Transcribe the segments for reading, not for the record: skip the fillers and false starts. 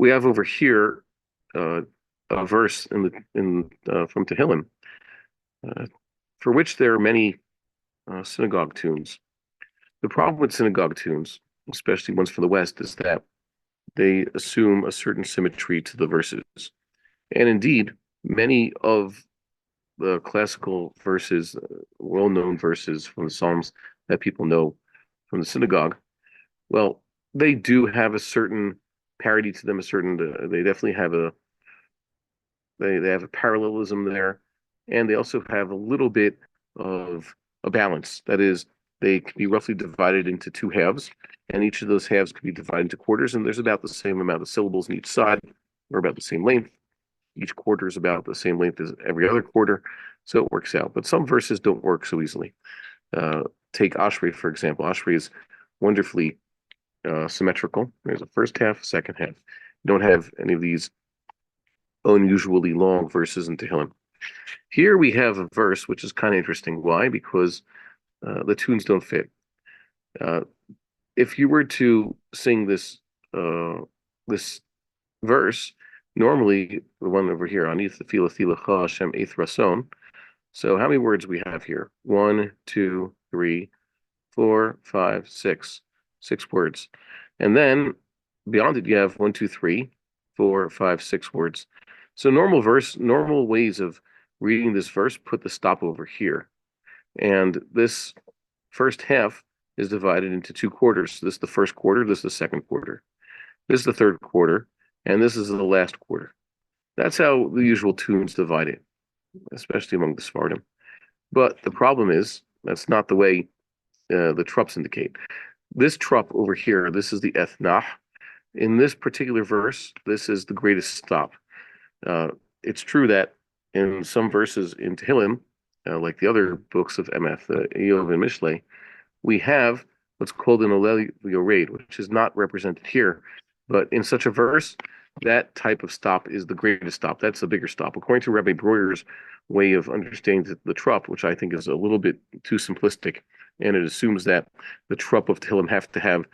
we have over here uh, a verse in from Tehillim, uh, for which there are many synagogue tunes. The problem with synagogue tunes, especially ones from the West, is that they assume a certain symmetry to the verses. And indeed, many of the classical verses, well-known verses from the Psalms that people know from the synagogue, well, they do have a certain parity to them, a certain, they definitely have they have a parallelism there, and they also have a little bit of a balance. That is, they can be roughly divided into two halves, and each of those halves can be divided into quarters, and there's about the same amount of syllables in each side, or about the same length. Each quarter is about the same length as every other quarter, so it works out. But some verses don't work so easily. Take Ashrei, for example. Ashrei is wonderfully symmetrical. There's a first half, second half. You don't have any of these unusually long verses in Tehillim. Here we have a verse which is kind of interesting. Why? Because the tunes don't fit. Uh, if you were to sing this verse, normally the one over here, Anith Tefila Thilacha Hashem Eith Rason. So how many words we have here? One, two, three, four, five, six. 6 words. And then beyond it, you have one, two, three, four, five, 6 words. So normal ways of reading this verse put the stop over here. And this first half is divided into two quarters. This is the first quarter, this is the second quarter. This is the third quarter, and this is the last quarter. That's how the usual tunes divide it, especially among the Sephardim. But the problem is, that's not the way the trups indicate. This trup over here, this is the ethnach. In this particular verse, this is the greatest stop. It's true that in some verses in Tehillim, like the other books of Emeth, Eov and Mishlei, we have what's called an Olel Yored, which is not represented here. But in such a verse, that type of stop is the greatest stop. That's the bigger stop. According to Rabbi Breuer's way of understanding the trup, which I think is a little bit too simplistic, and it assumes that the trup of Tehillim have to have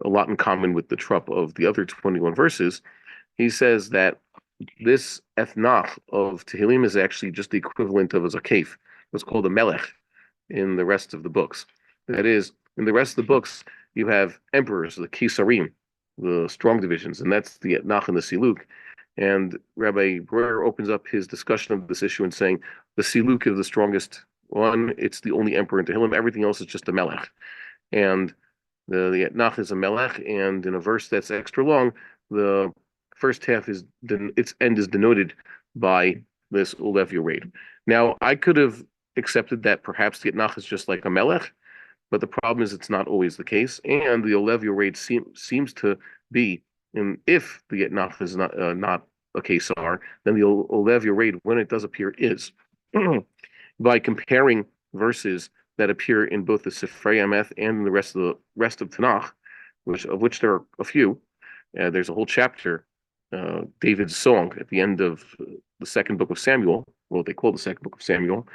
a lot in common with the trup of the other 21 verses. He says that this ethnach of Tehillim is actually just the equivalent of a zakef, what's called a melech in the rest of the books. That is, in the rest of the books, you have emperors, the kisarim, the strong divisions, and that's the etnach and the siluk. And Rabbi Breuer opens up his discussion of this issue in saying the siluk is the strongest one. It's the only emperor in Tehillim. Everything else is just a melech. And the etnach is a melech, and in a verse that's extra long, the first half is its end is denoted by this ulev yored. Now, I could have accepted that perhaps the etnach is just like a melech, but the problem is it's not always the case, and the ulev yored seems to be. And if the etnach is not a kesar, then the ulev yored, when it does appear, is. By comparing verses that appear in both the Sifrei Ameth and in the rest of Tanakh, of which there are a few. There's a whole chapter, David's song at the end of the second book of Samuel, what they call the second book of Samuel,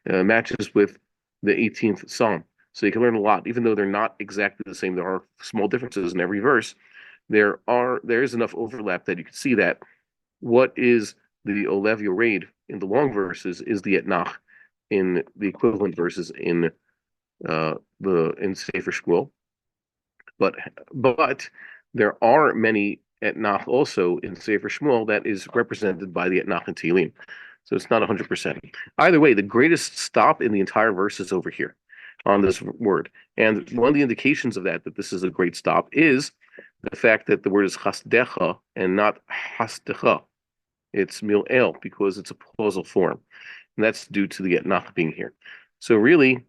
matches with the 18th Psalm. So you can learn a lot, even though they're not exactly the same. There are small differences in every verse. There is enough overlap that you can see that what is the Olev Yored in the long verses is the Etnach in the equivalent verses in Sefer Shmuel. But there are many Etnach also in Sefer Shmuel that is represented by the Etnach and Tehillim. So it's not 100%. Either way, the greatest stop in the entire verse is over here on this word. And one of the indications of that this is a great stop, is the fact that the word is chasdecha and not hasdecha. It's mil'el because it's a plausal form. And that's due to the etnach being here. So really,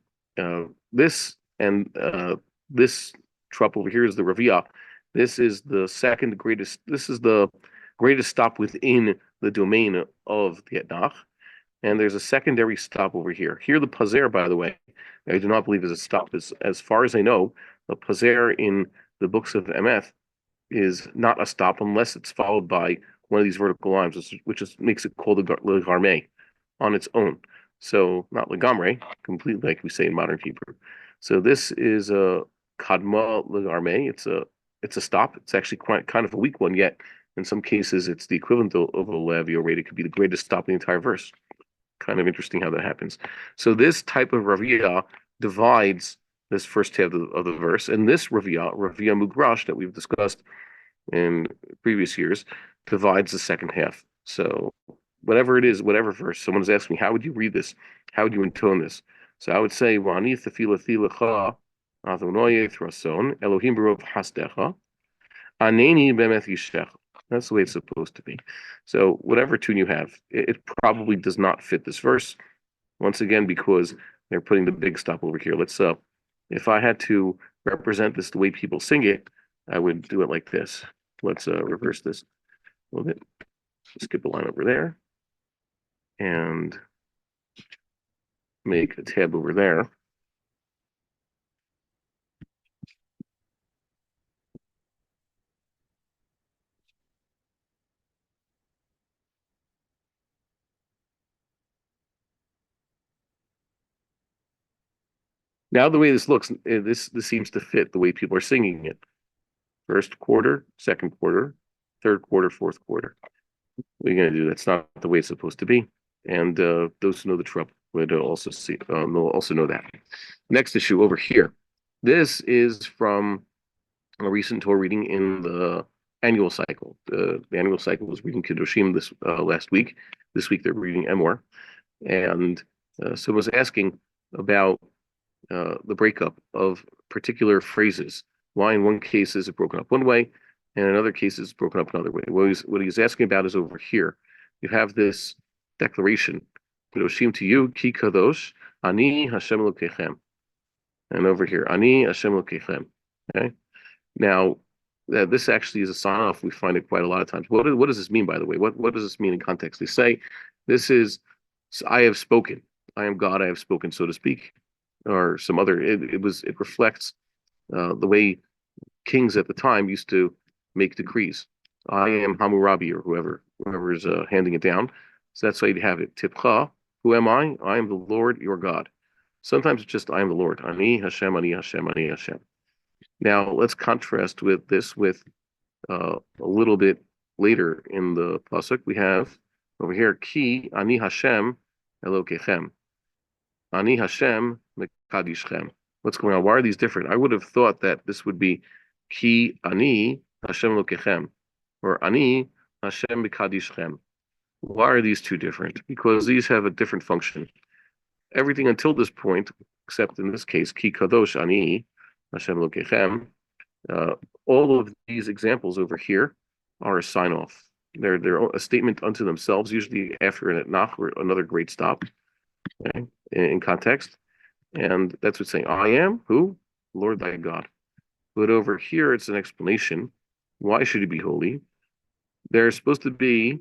this trup over here is the Raviyah. This is the second greatest. This is the greatest stop within the domain of the etnach. And there's a secondary stop over here. Here, the pazer, by the way, I do not believe is a stop. As far as I know, the pazer in the books of Emeth is not a stop unless it's followed by one of these vertical lines, which makes it called the legarme on its own. So not legamre, completely like we say in modern Hebrew. So this is a kadma legarme. It's a stop. It's actually kind of a weak one, yet In some cases, it's the equivalent of a Lavio rate. It could be the greatest stop in the entire verse. Kind of interesting how that happens. So this type of Raviyah divides this first half of the verse, and this Raviyah Mugrash that we've discussed in previous years, divides the second half. So whatever it is, whatever verse, someone's asking me, how would you read this? How would you intone this? So I would say, Wani Tefila Adonai Thrason, Elohim Barov Hasdecha, Aneni Bemet Yishtech. That's the way it's supposed to be. So whatever tune you have, it probably does not fit this verse. Once again, because they're putting the big stop over here. If I had to represent this the way people sing it, I would do it like this. Let's reverse this a little bit. Skip a line over there and make a tab over there. Now the way this looks, this seems to fit the way people are singing it. First quarter, second quarter, third quarter, fourth quarter. What are you going to do? That's not the way it's supposed to be. And those who know the trouble would also know that. Next issue over here. This is from a recent Torah reading in the annual cycle. The annual cycle was reading Kedoshim this last week. This week they're reading Emor. And so I was asking about the breakup of particular phrases. Why in one case is it broken up one way, and in another case it's broken up another way. What he's asking about is over here. You have this declaration, Kedoshim to you, Ki Kadosh, Ani Hashem Elokechem. And over here, Ani Hashem Elokechem. Okay? Now, this actually is a sign off. We find it quite a lot of times. What does this mean, by the way? What does this mean in context? They say, this is, I have spoken. I am God, I have spoken, so to speak. Or some other, it reflects the way kings at the time used to make decrees. I am Hammurabi, or whoever's handing it down. So that's how you have it. Tipcha, who am I? I am the Lord, your God. Sometimes it's just I am the Lord. Ani Hashem, Ani Hashem, Ani Hashem. Now let's contrast with this with a little bit later in the pasuk. We have over here Ki Ani Hashem Elokechem. Ani Hashem Mekadishchem. What's going on? Why are these different? I would have thought that this would be Ki Ani Hashem Elokechem or Ani Hashem Mekadishchem. Why are these two different? Because these have a different function. Everything until this point, except in this case, Ki Kadosh Ani Hashem Elokechem, all of these examples over here are a sign off. They're a statement unto themselves, usually after an etnach or another great stop, okay, in context. And that's what's saying, I am who? Lord thy God. But over here, it's an explanation. Why should he be holy? There's supposed to be,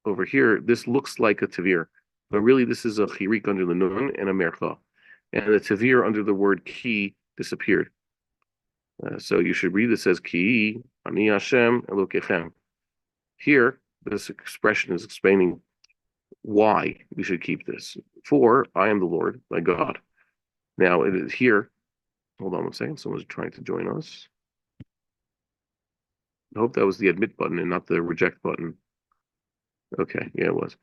over here, this looks like a tavir, but really this is a chirik under the nun and a mercha. And the tavir under the word ki disappeared. So you should read this as Ki Ani Hashem Elokechem. Here, this expression is explaining why we should keep this. For I am the Lord, thy God. Now it is here. Hold on one second. Someone's trying to join us. I hope that was the admit button and not the reject button. Okay, yeah, it was.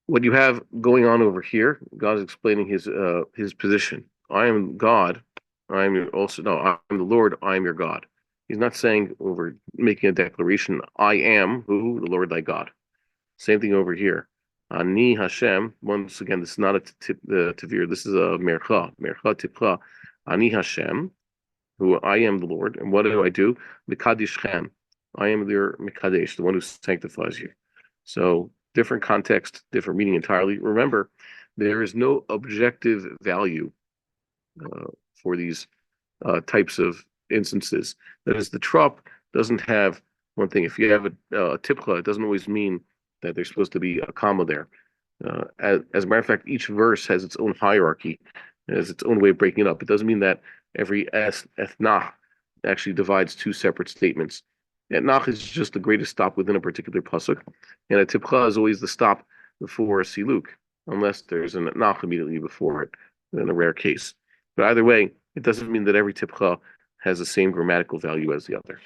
What you have going on over here, God is explaining his position. I am God. I'm the Lord, I am your God. He's not saying making a declaration, I am who? The Lord thy God. Same thing over here. Ani Hashem, once again, this is not a tavir, this is a mercha tipcha. Ani Hashem, who I am the Lord. And what do I do? Mikadishchem. I am your Mikadesh, the one who sanctifies you. So different context, different meaning entirely. Remember, there is no objective value for these types of instances. That is, the trop doesn't have one thing. If you have a tipcha, it doesn't always mean that there's supposed to be a comma there. As a matter of fact, each verse has its own hierarchy, has its own way of breaking it up. It doesn't mean that every ethnach actually divides two separate statements. Etnach is just the greatest stop within a particular pasuk, and a tipcha is always the stop before a siluk, unless there's an etnach immediately before it, in a rare case. But either way, it doesn't mean that every tipcha has the same grammatical value as the other.